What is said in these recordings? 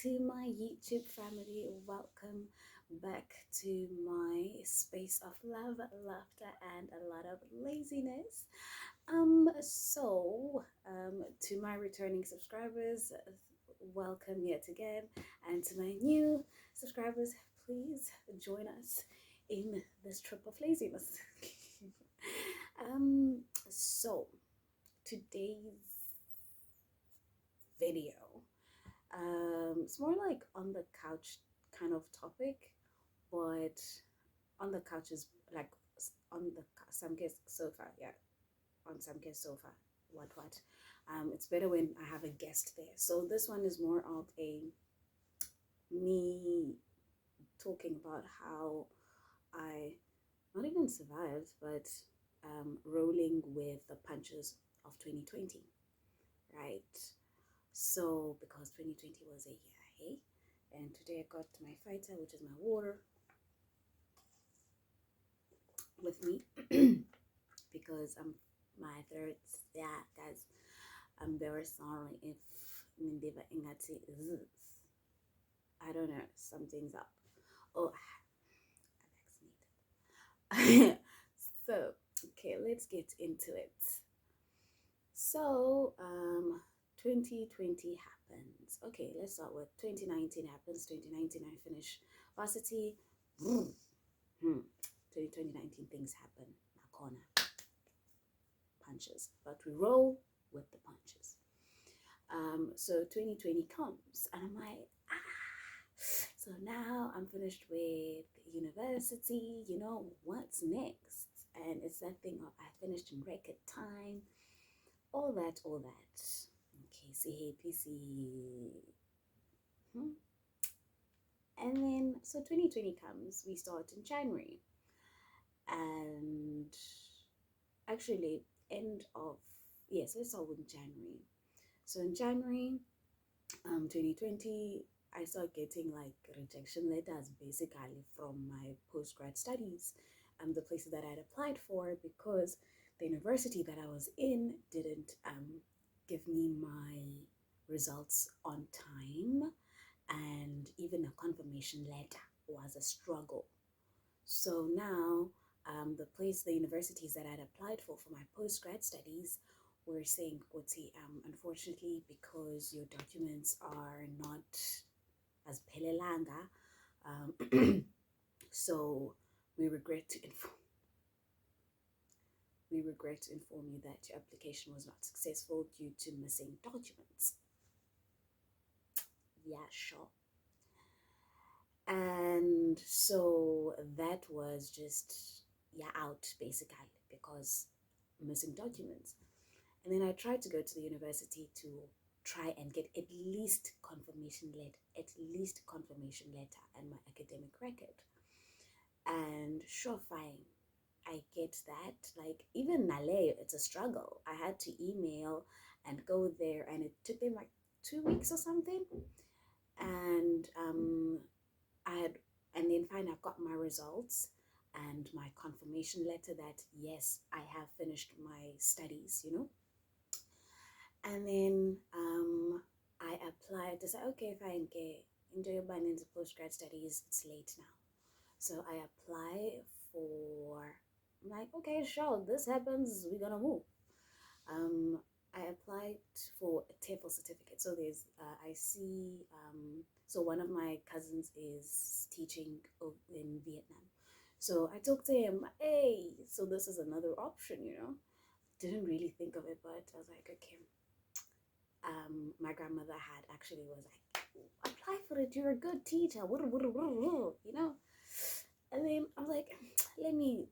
to my YouTube family. Welcome back to my space of love, laughter, and a lot of laziness. To my returning subscribers, welcome yet again. And to my new subscribers, please join us in this trip of laziness. um, so today's video. It's more like on the couch kind of topic, but on the couch is like on the Samke's sofa, yeah, on Samke's sofa. What? It's better when I have a guest there. So this one is more of a me talking about how I not even survived, but rolling with the punches of 2020, right? So because 2020 was a year, hey? And today I got my fighter, which is my water, with me because my throat, yeah, guys, I'm very sorry if Mindiva Ingati is, I don't know, something's up. Oh, I'm vaccinated. So, okay, let's get into it. So, 2020 happens. Okay, let's start with 2019 happens. 2019, I finish varsity. 2019 things happen. Corner punches, but we roll with the punches. So 2020 comes, and I'm like, so now I'm finished with university. You know what's next? And it's that thing of I finished in record time. All that. Okay, see, PC. And then, so 2020 comes, we start in January. And actually, yes, let's start with January. So in January, 2020, I started getting like rejection letters basically from my postgrad studies, the places that I'd applied for, because the university that I was in didn't give me my results on time, and even a confirmation letter was a struggle. So now, the universities that I'd applied for my postgrad studies were saying, Koti, unfortunately, because your documents are not as pelelanga, so we regret to inform you that your application was not successful due to missing documents. Yeah, sure. And so that was just, yeah, out basically because missing documents. And then I tried to go to the university to try and get at least confirmation letter and my academic record. And sure, fine, I get that. Like even Nale, it's a struggle. I had to email and go there, and it took them like 2 weeks or something. And and then finally I got my results and my confirmation letter that yes, I have finished my studies, you know. And then I applied to say, okay, fine, okay, enjoy your into postgrad studies, it's late now. So I apply for, I'm like, okay, sure, this happens, we're gonna move. I applied for a TEFL certificate. So there's, I see, so one of my cousins is teaching in Vietnam. So I talked to him, hey, so this is another option, you know. Didn't really think of it, but I was like, okay. My grandmother had actually was like, apply for it, you're a good teacher, you know. And then I was like, let me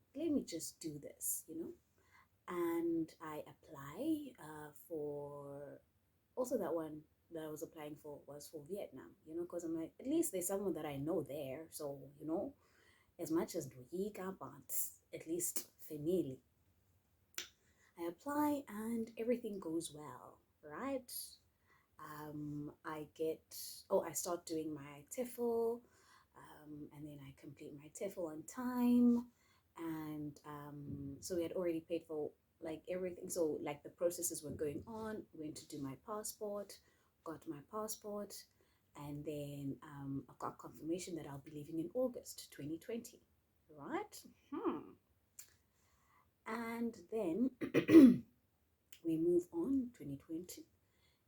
just do this, you know. And I apply for, also that one that I was applying for was for Vietnam, you know, because I'm like, at least there's someone that I know there, so you know, as much as Ruyiga, but at least family. I apply and everything goes well, right? I start doing my TEFL, and then I complete my TEFL on time. And so we had already paid for like everything. So like the processes were going on, went to do my passport, got my passport, And then I got confirmation that I'll be leaving in August 2020, right? And then we move on 2020.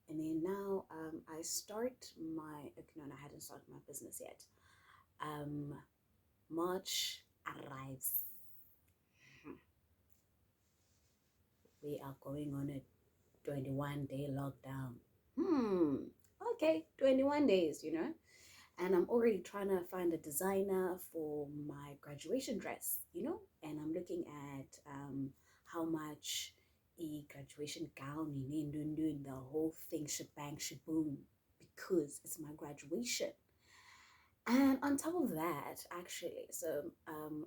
And then now I start my, okay, no, I hadn't started my business yet. March arrives. We are going on a 21-day lockdown. Okay, 21 days, and I'm already trying to find a designer for my graduation dress, and I'm looking at how much a graduation gown, the whole thing, shebang, shaboom, because it's my graduation. And on top of that, actually, so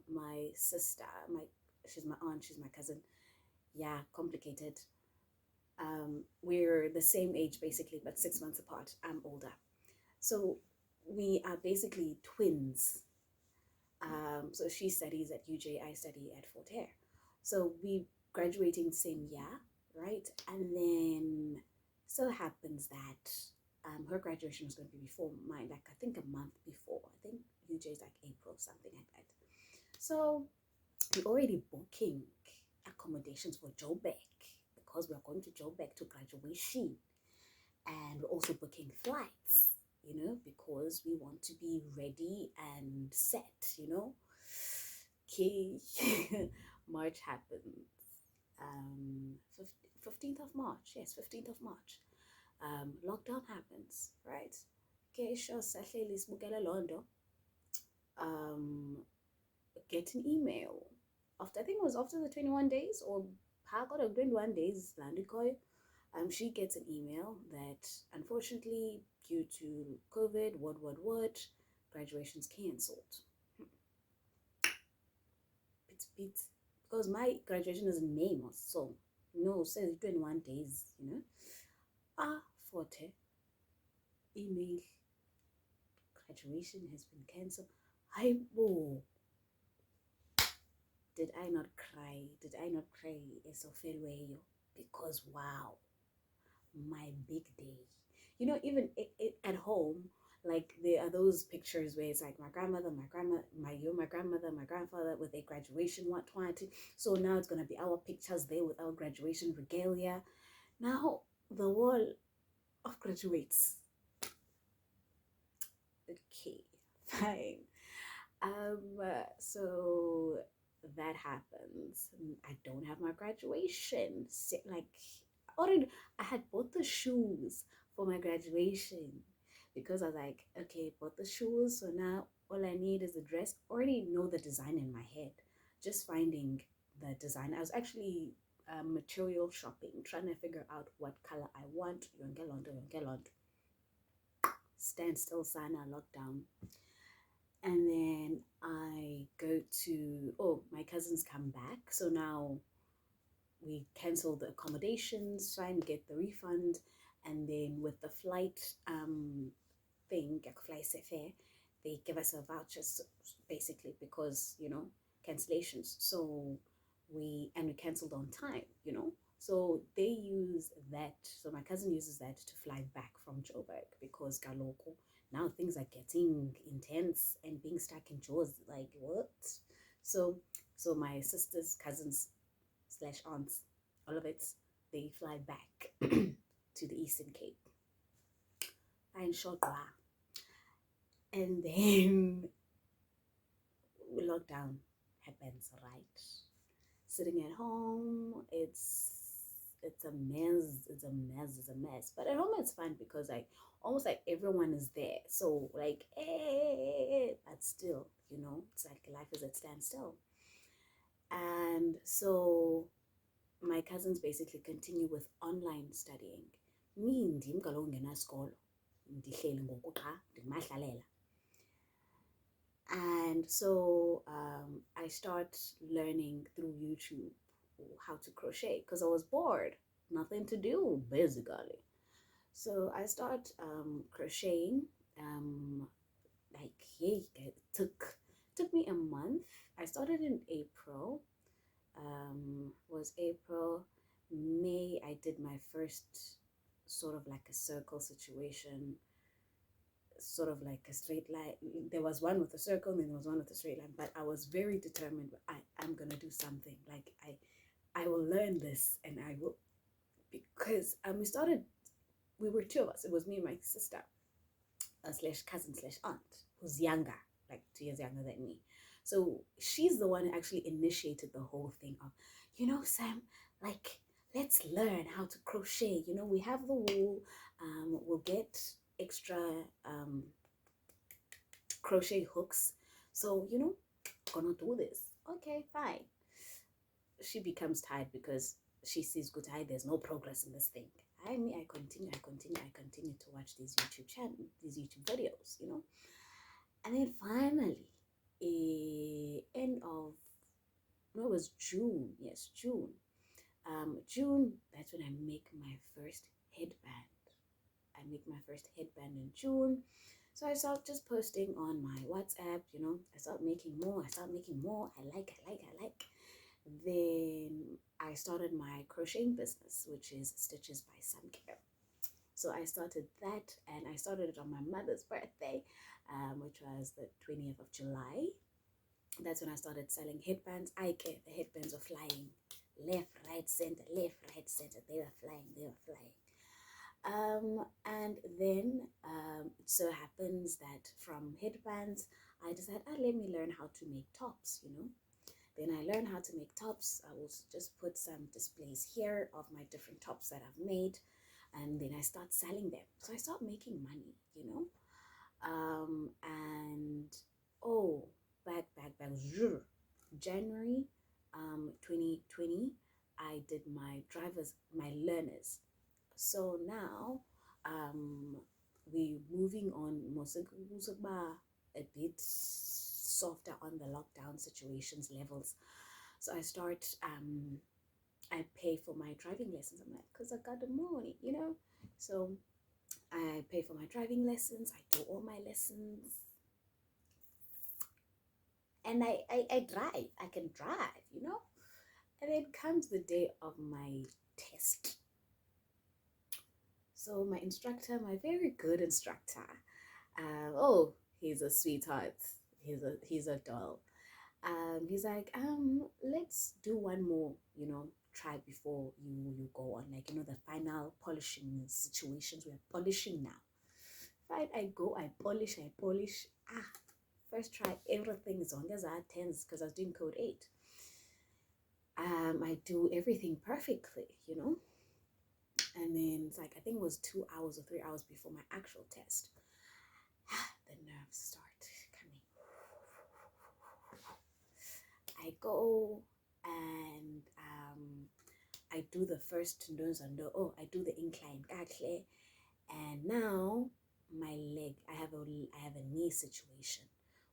my sister, she's my aunt, she's my cousin. Yeah, complicated. We're the same age basically, but 6 months apart. I'm older. So we are basically twins. So she studies at UJ, I study at Fort Hare. So we graduating same year, right? And then so happens that her graduation was going to be before mine, like I think a month before. I think UJ is like April, something like that. So we're already booking accommodations for Joburg because we're going to Joburg to graduation, and we're also booking flights, because we want to be ready and set, Okay, March happens. 15th of March, yes, 15th of March. Lockdown happens, right? Okay, sure, sahleli sibukele londo. Get an email after, I think it was after the 21 days, or I got a 21 days landikoy. She gets an email that unfortunately, due to COVID, what, graduation's cancelled. Bit, because my graduation is in May, so no, says 21 days, forte email, graduation has been cancelled. Whoa. Did I not cry? Because wow, my big day. Even at home, like there are those pictures where it's like my grandmother, my grandmother, my grandfather with their graduation, what 20. So now it's gonna be our pictures there with our graduation regalia. Now the wall of graduates. Okay, fine. So that happens. I don't have my graduation. Like, already, I had bought the shoes for my graduation because I was like, okay, bought the shoes. So now all I need is the dress. Already know the design in my head. Just finding the design. I was actually material shopping, trying to figure out what color I want. Yongelond. Stand still, sana, lockdown. And then I go to, my cousins come back. So now we cancel the accommodations, try and get the refund. And then with the flight thing, they give us a voucher basically because, cancellations. So we canceled on time, So they use that. So my cousin uses that to fly back from Joburg because Galoko, now things are getting intense and being stuck in Jaws, like what? So my sisters, cousins slash aunts, all of it, they fly back to the Eastern Cape. And Shotwa. And then lockdown happens, right? Sitting at home, it's a mess. But at home it's fun because almost like everyone is there. So like, but still, it's like life is at standstill. And so my cousins basically continue with online studying. Me ndim kaloku ngenasikolo, ndihleli ngoku qha ndimadlalela. And so I start learning through YouTube how to crochet because I was bored, nothing to do basically. So I start crocheting. It took me a month. I started in April. Was April, May. I did my first sort of like a circle situation. sort of like a straight line. There was one with a circle and then there was one with a straight line, but I was very determined. I'm gonna do something. Like I will learn this, and I will, because we were two of us. It was me and my sister, slash cousin slash aunt, who's younger, like 2 years younger than me. So she's the one who actually initiated the whole thing of, Sam, like, let's learn how to crochet. We have the wool. We'll get extra um, crochet hooks. So, gonna do this. Okay, fine. She becomes tired because she sees, good, there's no progress in this thing. I continue to watch these YouTube videos. And then finally, end of, no, it was June. Yes, June. June, that's when I make my first headband. In June. So I start just posting on my WhatsApp, I start making more. I like. Then I started my crocheting business, which is Stitches by Samnke. So I started that, and I started it on my mother's birthday, which was the 20th of July. That's when I started selling headbands. The headbands were flying. Left, right, center. They were flying. And then it so happens that from headbands, I decided, let me learn how to make tops, Then I learned how to make tops. I will just put some displays here of my different tops that I've made, and then I start selling them. So I start making money, and back, January 2020, I did my learners. So now we moving on a bit softer on the lockdown situations levels. So I pay for my driving lessons. I'm like, because I got the money, So I pay for my driving lessons. I do all my lessons. And I drive. I can drive, And then comes the day of my test. So my instructor, my very good instructor, he's a sweetheart. He's a doll. He's like, let's do one more, try before you go on, like, the final polishing situations. We're polishing now. Right, I go, I polish. First try, everything, as long as I had 10s, because I was doing code 8. I do everything perfectly, And then it's like, I think it was 2 hours or 3 hours before my actual test. The nerves start coming. I go and I do the first nose and I do the incline, and now my leg, I have a knee situation.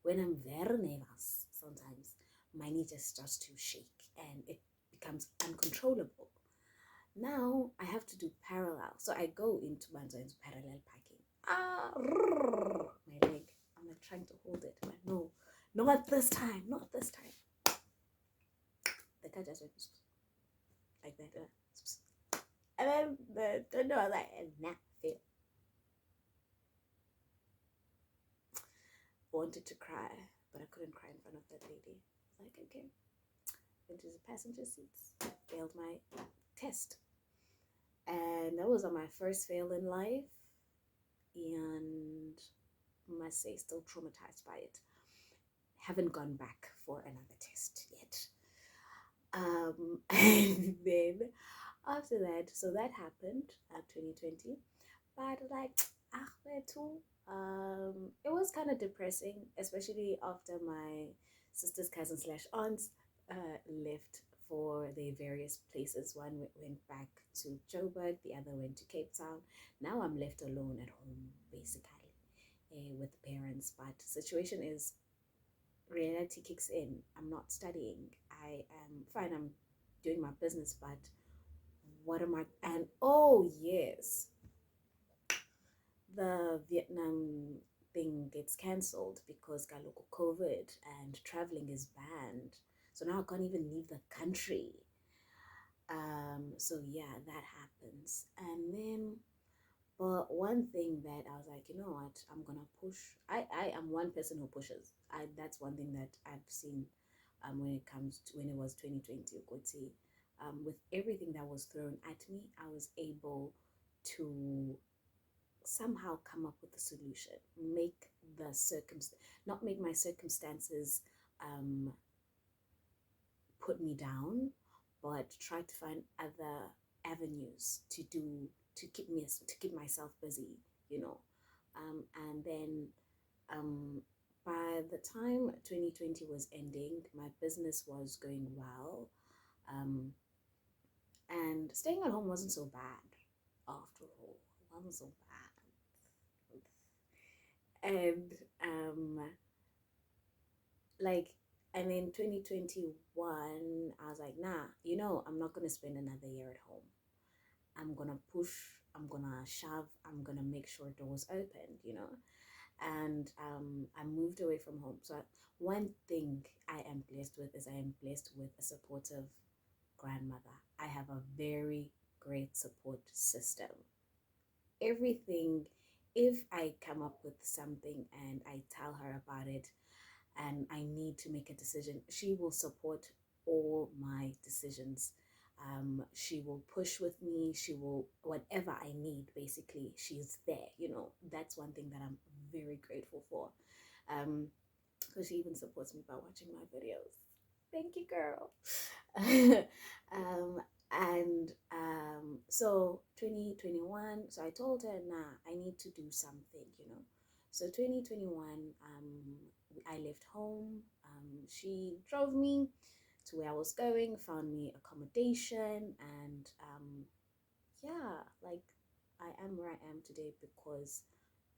When I'm very nervous, sometimes my knee just starts to shake and it becomes uncontrollable. Now I have to do parallel. So I go into parallel packing. My leg. I'm like trying to hold it, but no, not this time. The cat just went like that. And then the door was like, fail. Wanted to cry, but I couldn't cry in front of that lady. I was like, okay. Went to the passenger seats. Failed my test. And that was on my first fail in life. And I must say, still traumatized by it. Haven't gone back for another test yet. And then after that, so that happened at 2020. But like, it was kind of depressing, especially after my sister's cousin slash aunts left for their various places. One went back to Joburg, the other went to Cape Town. Now I'm left alone at home, basically, with parents. But the situation is, reality kicks in. I'm not studying. I am fine. I'm doing my business, but what am I? And yes, the Vietnam thing gets cancelled because COVID and traveling is banned. So now I can't even leave the country. So yeah, that happens. And then But one thing that I was like, you know what, I'm gonna push. I am one person who pushes. That's one thing that I've seen when it comes to when it was 2020 Okoti. With everything that was thrown at me, I was able to somehow come up with a solution, make the not make my circumstances um put me down, but try to find other avenues to keep myself busy, you know. And then um, by the time 2020 was ending, my business was going well, um, and staying at home wasn't so bad after all. It wasn't so bad, and like and in 2021 I was like, nah, I'm not gonna spend another year at home. I'm gonna push, I'm gonna shove, I'm gonna make sure doors open, and I moved away from home. So one thing I am blessed with is I am blessed with a supportive grandmother. I have a very great support system. Everything, if I come up with something and I tell her about it and I need to make a decision, she will support all my decisions. She will push with me. She will, whatever I need, basically, she's there. That's one thing that I'm very grateful for. Because she even supports me by watching my videos. Thank you, girl. um, and so 2021, so I told her, nah, I need to do something. So 2021, I left home. She drove me to where I was going, found me accommodation, and yeah, like I am where I am today because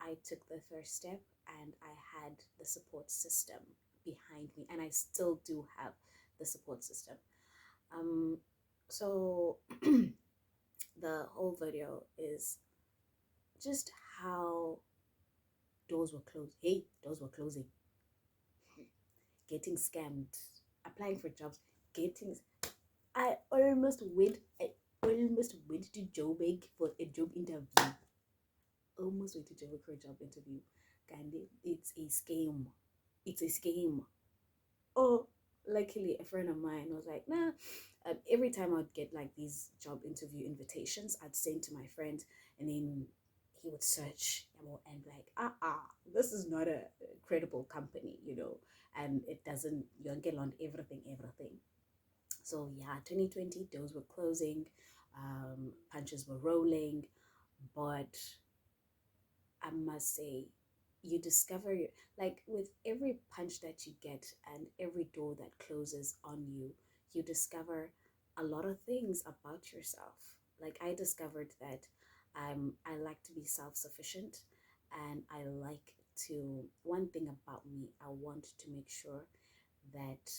I took the first step and I had the support system behind me, and I still do have the support system. Um, so the whole video is just how doors were closed. Hey, doors were closing. Getting scammed, applying for jobs, getting. I almost went to Joburg for a job interview. Almost went to Joburg for a job interview. Gandhi, it's a scam. It's a scam. Oh, luckily a friend of mine was like, nah. Every time I'd get like these job interview invitations, I'd send to my friend, and then he would search and be like, this is not a credible company, and it doesn't, you don't get on everything. So yeah, 2020 doors were closing, punches were rolling, but I must say, you discover, like with every punch that you get and every door that closes on you, you discover a lot of things about yourself. Like I discovered that I like to be self-sufficient, and I like to, one thing about me, I want to make sure that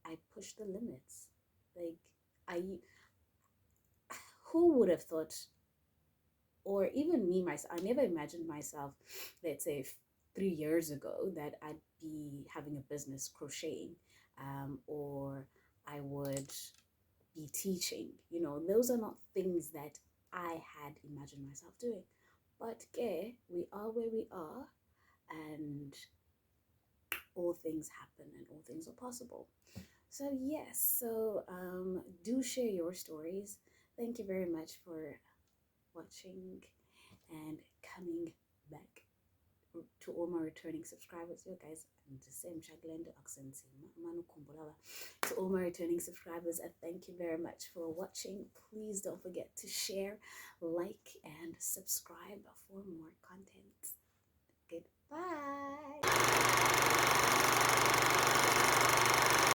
I push the limits. Like I who would have thought, or even me myself, I never imagined myself, let's say 3 years ago, that I'd be having a business crocheting, or I would be teaching. Those are not things that I had imagined myself doing. But okay, we are where we are, and all things happen and all things are possible. So yes, so do share your stories. Thank you very much for watching and coming back. To all my returning subscribers, you guys, and the same Shaglenda accent. To all my returning subscribers, I thank you very much for watching. Please don't forget to share, like, and subscribe for more content. Goodbye.